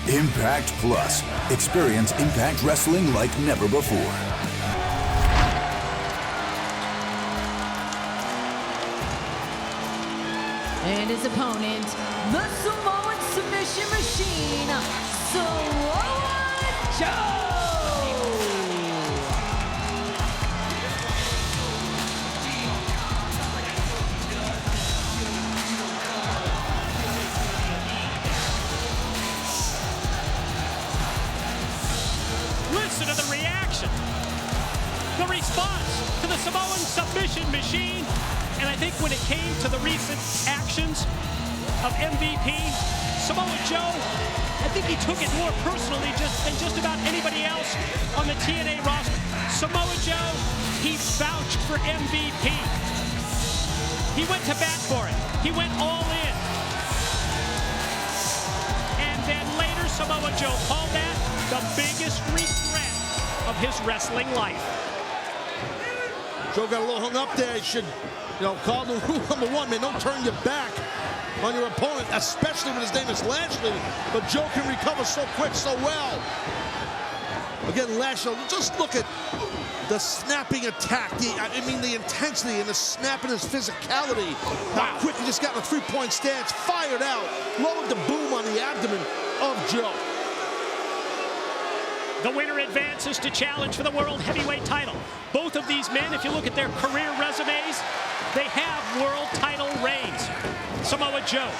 Impact Plus. Experience Impact Wrestling like never before. And his opponent, the Samoan submission machine, Samoa Joe! Listen to the reaction, the response to the Samoan submission machine. And I think when it came to the recent actions of MVP, Samoa Joe, I think he took it more personally than just about anybody else on the TNA roster. Samoa Joe, he vouched for MVP. He went to bat for it. He went all in. And then later, Samoa Joe called that the biggest regret of his wrestling life. Joe got a little hung up there. He should, call the rule number one, man. Don't turn your back on your opponent, especially when his name is Lashley. But Joe can recover so quick, so well. Again, Lashley, just look at the snapping attack. The intensity and the snap and his physicality. How quick he just got in a three-point stance, fired out, lowered the boom on the abdomen of Joe. The winner advances to challenge for the World Heavyweight title. Both of these men, if you look at their career resumes, they have world title reigns. Samoa Joe,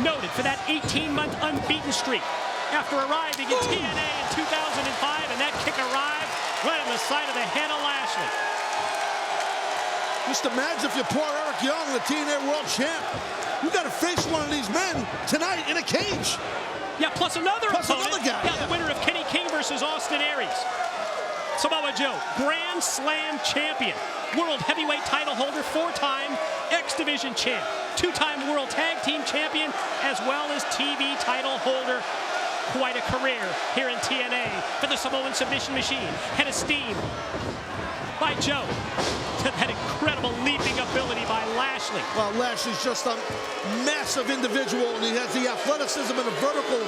noted for that 18-month unbeaten streak after arriving in TNA in 2005, and that kick arrived right on the side of the head of Lashley. Just imagine if you're poor Eric Young, the TNA World Champ. You got to face one of these men tonight in a cage. Yeah, plus another opponent. Another guy. Yeah, the winner of Kenny King versus Austin Aries. Samoa Joe, Grand Slam champion, World Heavyweight title holder, 4-time X Division champ, 2-time World Tag Team champion, as well as TV title holder. Quite a career here in TNA for the Samoan submission machine. Head of steam by Joe to that incredible leaping ability by Lashley. Well, Lashley's just a massive individual, and he has the athleticism and the vertical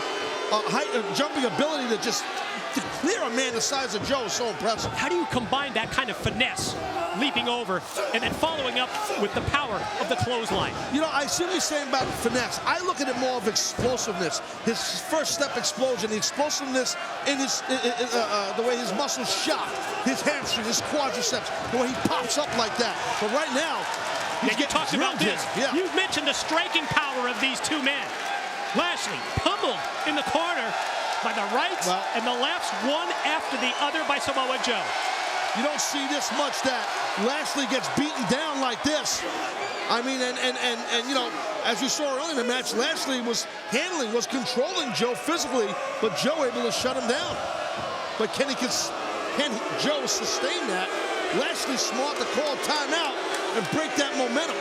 height and jumping ability to clear a man the size of Joe is so impressive. How do you combine that kind of finesse, leaping over, and then following up with the power of the clothesline? I see what you're saying about finesse. I look at it more of explosiveness. His first step explosion, the explosiveness in his the way his muscles shock, his hamstring, his quadriceps, the way he pops up like that. But right now, you talked about this. Yeah. You've mentioned the striking power of these two men. Lashley pummeled in the corner by the rights and the lefts, one after the other by Samoa Joe. You don't see this much that Lashley gets beaten down like this. I mean, and as we saw earlier in the match, Lashley was controlling Joe physically, but Joe able to shut him down. But can Joe sustain that? Lashley's smart to call timeout and break that momentum.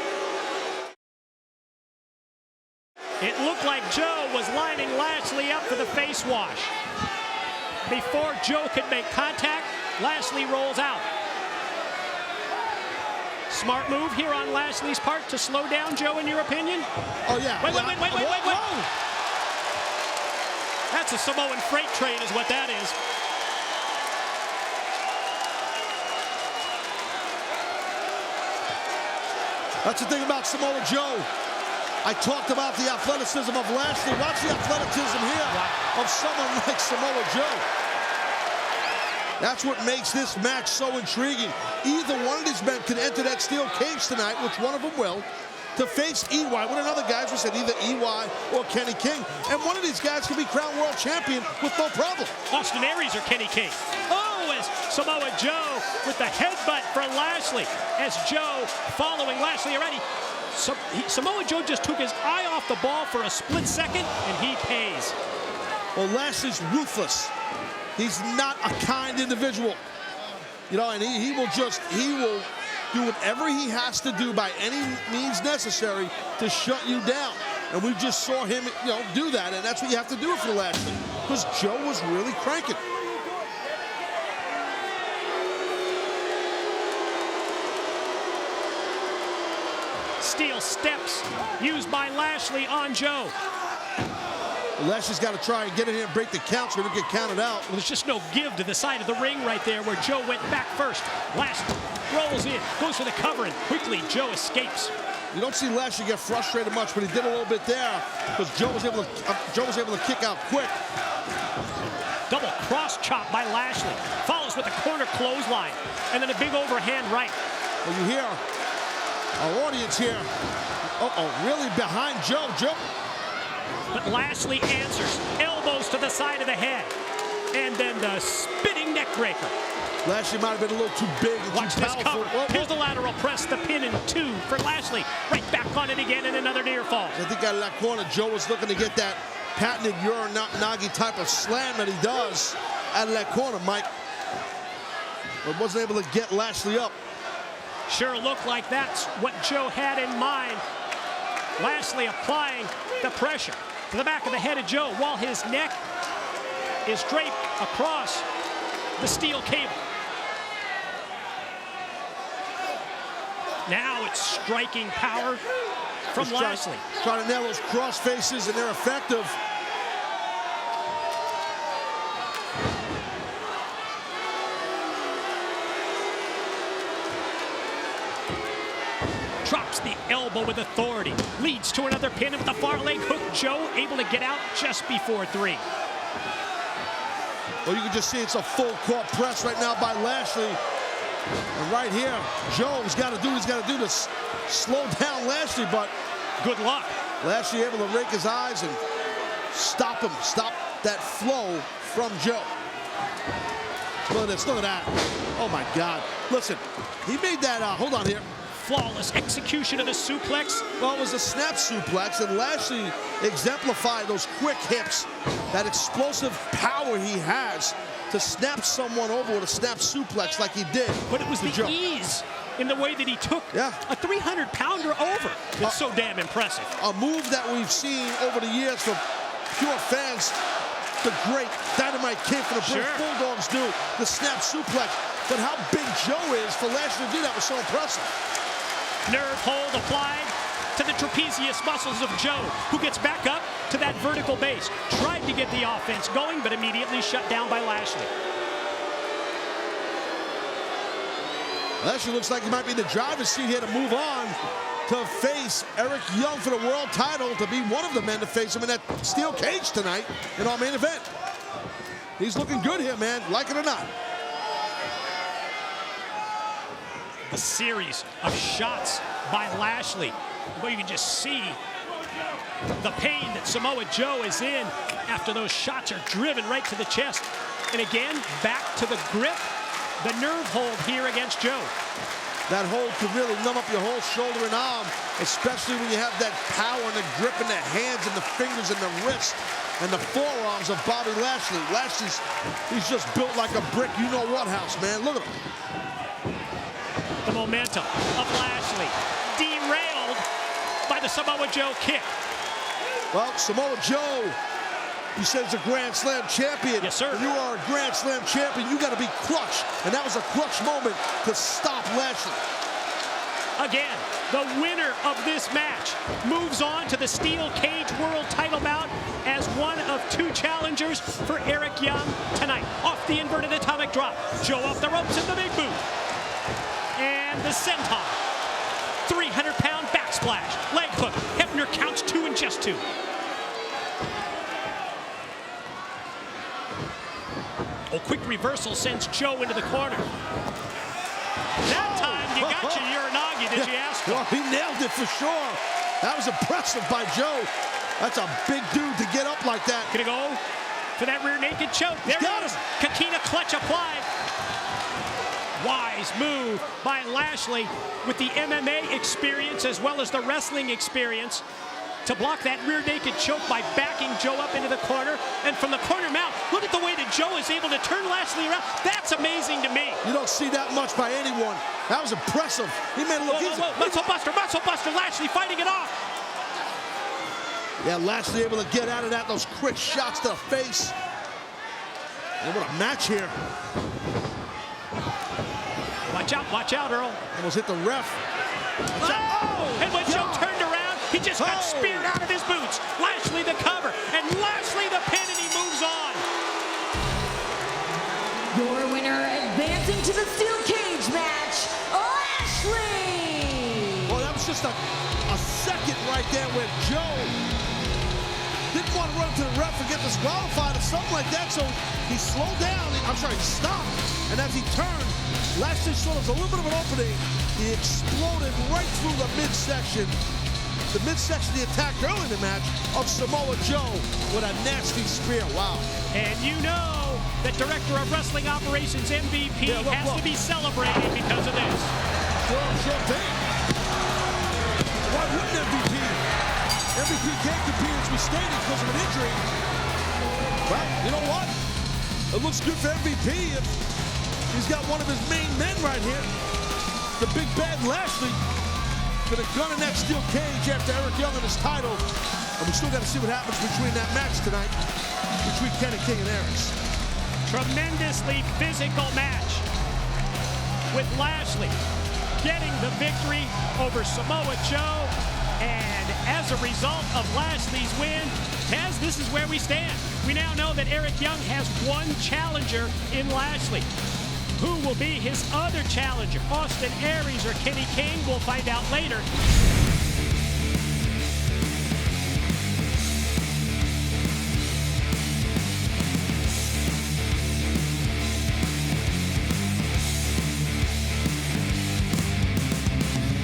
It looked like Joe was lining Lashley up for the face wash. Before Joe could make contact, Lashley rolls out. Smart move here on Lashley's part to slow down Joe, in your opinion? Oh, yeah. Wait. That's a Samoan freight train is what that is. That's the thing about Samoa Joe. I talked about the athleticism of Lashley. Watch the athleticism here of someone like Samoa Joe. That's what makes this match so intriguing. Either one of these men can enter that steel cage tonight, which one of them will, to face EY. One of the other guys was said either EY or Kenny King. And one of these guys can be crowned world champion with no problem. Austin Aries or Kenny King. Oh, as Samoa Joe with the headbutt for Lashley. As Joe following Lashley already. Samoa Joe just took his eye off the ball for a split second, and he pays. Well, Lashley's ruthless. He's not a kind individual. And he will do whatever he has to do by any means necessary to shut you down. And we just saw him, do that, and that's what you have to do for Lashley, because Joe was really cranking. Steel steps used by Lashley on Joe. Lashley's got to try and get in here and break the count so he don't get counted out. Well, there's just no give to the side of the ring right there where Joe went back first. Lashley rolls in, goes for the cover, and quickly Joe escapes. You don't see Lashley get frustrated much, but he did a little bit there because Joe was able to kick out quick. Double cross chop by Lashley. Follows with a corner clothesline. And then a big overhand right. Well, you hear our audience here. Really behind Joe. But Lashley answers. Elbows to the side of the head. And then the spinning neck breaker. Lashley might have been a little too big and Watch too this powerful. cover. Here's the lateral press, the pin in 2 for Lashley. Right back on it again, and another near fall. I think out of that corner, Joe was looking to get that patented Uranagi type of slam that he does out of that corner, Mike. But wasn't able to get Lashley up. Sure looked like that's what Joe had in mind. Lashley applying the pressure to the back of the head of Joe while his neck is draped across the steel cable. Now it's striking power from Lashley. Trying to nail those cross faces, and they're effective. Drops the elbow with authority. Leads to another pin with the far leg hook. Joe able to get out just before 3. Well, you can just see it's a full court press right now by Lashley. And right here, Joe's got to do what he's got to do to slow down Lashley, but good luck. Lashley able to rake his eyes and stop that flow from Joe. Look at this, look at that. Oh my God. Listen, he made that, hold on here. Flawless execution of the suplex. Well, it was a snap suplex, and Lashley exemplified those quick hips, that explosive power he has to snap someone over with a snap suplex like he did. But it was the ease in the way that he took a 300-pounder over. It's so damn impressive. A move that we've seen over the years from pure fans. The great Dynamite Kid for the British Bulldogs do the snap suplex. But how big Joe is for Lashley to do that was so impressive. Nerve hold applied to the trapezius muscles of Joe, who gets back up to that vertical base. Tried to get the offense going, but immediately shut down by Lashley. Lashley looks like he might be in the driver's seat here to move on to face Eric Young for the world title, to be one of the men to face him in that steel cage tonight in our main event. He's looking good here, man, like it or not. A series of shots by Lashley. Where you can just see the pain that Samoa Joe is in after those shots are driven right to the chest. And again, back to the grip, the nerve hold here against Joe. That hold could really numb up your whole shoulder and arm, especially when you have that power and the grip in the hands and the fingers and the wrist and the forearms of Bobby Lashley. He's just built like a brick, you-know-what house, man. Look at him. The momentum of Lashley derailed by the Samoa Joe kick. Well, Samoa Joe, he said he's a Grand Slam champion. Yes, sir. When you are a Grand Slam champion, you got to be clutch. And that was a clutch moment to stop Lashley. Again, the winner of this match moves on to the Steel Cage World title bout as one of 2 challengers for Eric Young tonight. Off the inverted atomic drop. Joe off the ropes in the big boot. And the senton. 300-pound backsplash. Leg hook. Hebner counts 2 and just 2. Quick reversal sends Joe into the corner. That time you got your Uranagi, did you ask him? Well, he nailed it for sure. That was impressive by Joe. That's a big dude to get up like that. Gonna go for that rear naked choke. There it is. Kakina clutch applied. Wise move by Lashley with the MMA experience as well as the wrestling experience to block that rear naked choke by backing Joe up into the corner. And from the corner mount, look at the way that Joe is able to turn Lashley around. That's amazing to me. You don't see that much by anyone. That was impressive. He made it look easy. Muscle buster, Lashley fighting it off. Yeah, Lashley able to get out of that, those quick shots to the face. And what a match here. Watch out, Earl. Almost hit the ref. And when Joe turned around, He just got speared out of his boots. Lashley the cover, and Lashley the pin, and he moves on. Your winner advancing to the steel cage match, Lashley! Well, that was just a second right there where Joe didn't want to run to the ref and get disqualified or something like that, so he slowed down. I'm sorry, he stopped. And as he turned, Lashley saw there was a little bit of an opening. He exploded right through the midsection. The midsection he attacked early in the match of Samoa Joe with a nasty spear. Wow. And you know that Director of Wrestling Operations MVP has to be celebrating because of this. Sure thing. Why wouldn't MVP? MVP can't compete, as we stated, because of an injury. Well, you know what? It looks good for MVP if he's got one of his main men right here. The big bad Lashley gonna gun in that steel cage after Eric Young and his title. And we still got to see what happens between that match tonight, between Kenny King and Aries. Tremendously physical match with Lashley getting the victory over Samoa Joe. And as a result of Lashley's win, Taz, this is where we stand. We now know that Eric Young has one challenger in Lashley. Who will be his other challenger? Austin Aries or Kenny King? We'll find out later.